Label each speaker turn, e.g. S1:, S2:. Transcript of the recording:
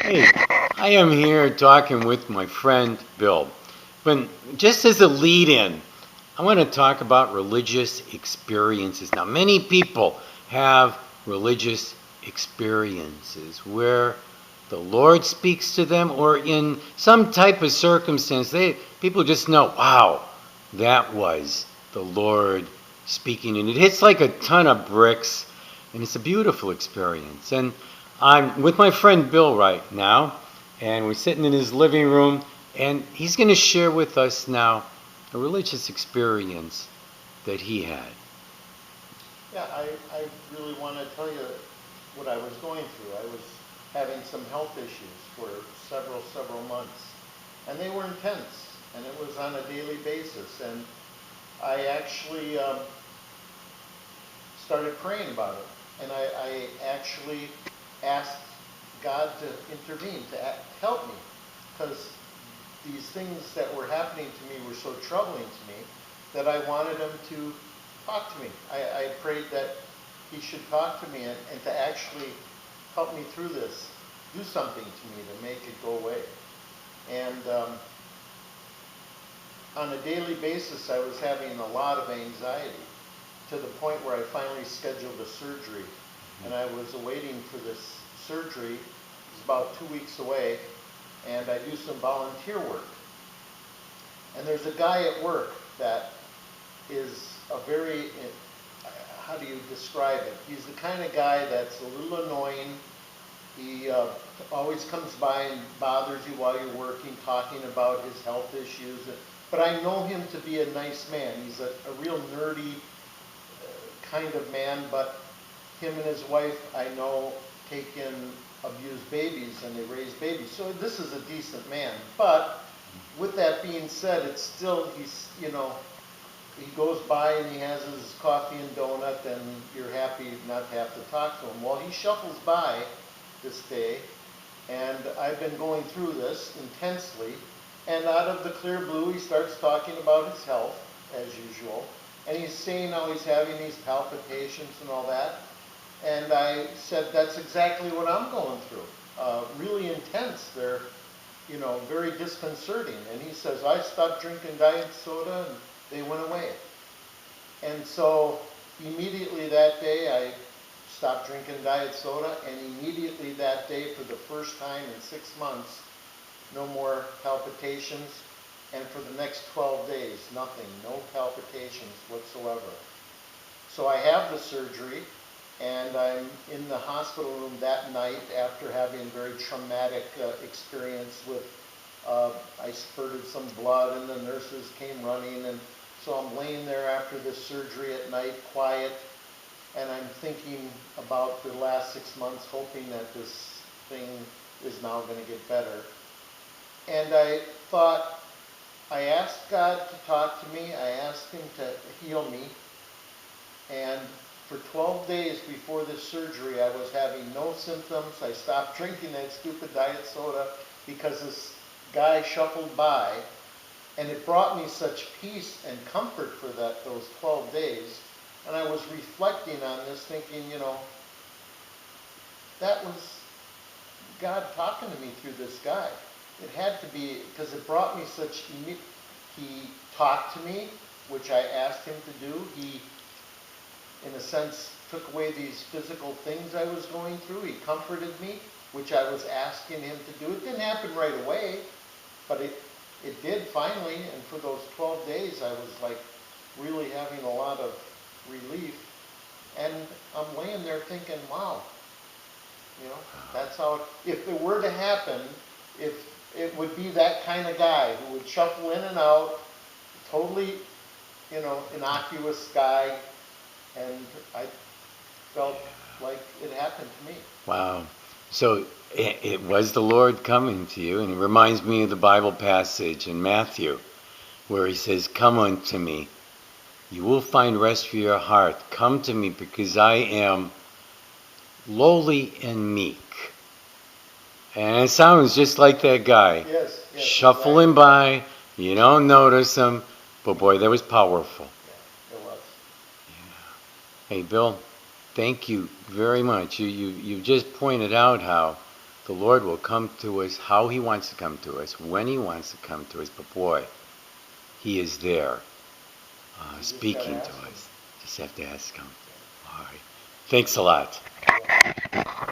S1: Hey, I am here talking with my friend Bill. But just as a lead in, I want to talk about religious experiences. Now, many people have religious experiences where the Lord speaks to them, or in some type of circumstance, people just know, wow, that was the Lord speaking. And it hits like a ton of bricks, and it's a beautiful experience. And I'm with my friend Bill right now, and we're sitting in his living room, and he's going to share with us now a religious experience that he had.
S2: Yeah, I really want to tell you what I was going through. I was having some health issues for several months, and they were intense, and it was on a daily basis. And I actually started praying about it, and I actually asked God to intervene, to help me, because these things that were happening to me were so troubling to me that I wanted him to talk to me. I prayed that he should talk to me and to actually help me through this, do something to me to make it go away. And on a daily basis, I was having a lot of anxiety to the point where I finally scheduled a surgery. And I was awaiting for this surgery. It was about 2 weeks away, and I do some volunteer work. And there's a guy at work that is a very, how do you describe it? He's the kind of guy that's a little annoying. He always comes by and bothers you while you're working, talking about his health issues. But I know him to be a nice man. He's a real nerdy kind of man, but him and his wife, I know, take in abused babies and they raise babies. So this is a decent man. But with that being said, it's still, he goes by and he has his coffee and donut and you're happy not to have to talk to him. Well, he shuffles by this day, and I've been going through this intensely, and out of the clear blue he starts talking about his health, as usual, and he's saying how he's having these palpitations and all that, and I said, that's exactly what I'm going through. Really intense. They're, very disconcerting. And he says, I stopped drinking diet soda and they went away. And so immediately that day I stopped drinking diet soda, and immediately that day, for the first time in 6 months, no more palpitations, and for the next 12 days, nothing, no palpitations whatsoever. So I have the surgery, and I'm in the hospital room that night after having a very traumatic experience with, I spurted some blood and the nurses came running, and so I'm laying there after this surgery at night, quiet, and I'm thinking about the last 6 months, hoping that this thing is now going to get better. And I thought, I asked God to talk to me, I asked him to heal me, and for 12 days before this surgery, I was having no symptoms. I stopped drinking that stupid diet soda because this guy shuffled by, and it brought me such peace and comfort for those 12 days. And I was reflecting on this, thinking, that was God talking to me through this guy. It had to be, because it brought me such, he talked to me, which I asked him to do. He, in a sense, took away these physical things I was going through. He comforted me, which I was asking him to do. It didn't happen right away, but it did finally. And for those 12 days, I was like really having a lot of relief. And I'm laying there thinking, wow, that's how, if it were to happen, if it would be that kind of guy who would shuffle in and out, totally, innocuous guy, and I felt like it happened to me.
S1: Wow. So it was the Lord coming to you, and it reminds me of the Bible passage in Matthew where he says, come unto me. You will find rest for your heart. Come to me because I am lowly and meek. And it sounds just like that guy.
S2: Yes,
S1: Shuffling
S2: exactly.
S1: by, you don't notice him, but boy, that was powerful.
S2: Yeah, it was.
S1: Hey, Bill, thank you very much. You just pointed out how the Lord will come to us how He wants to come to us, when He wants to come to us. But boy, He is there
S2: just
S1: speaking
S2: gotta
S1: to
S2: ask Him.
S1: us. Just have to ask Him. All right. Thanks a lot.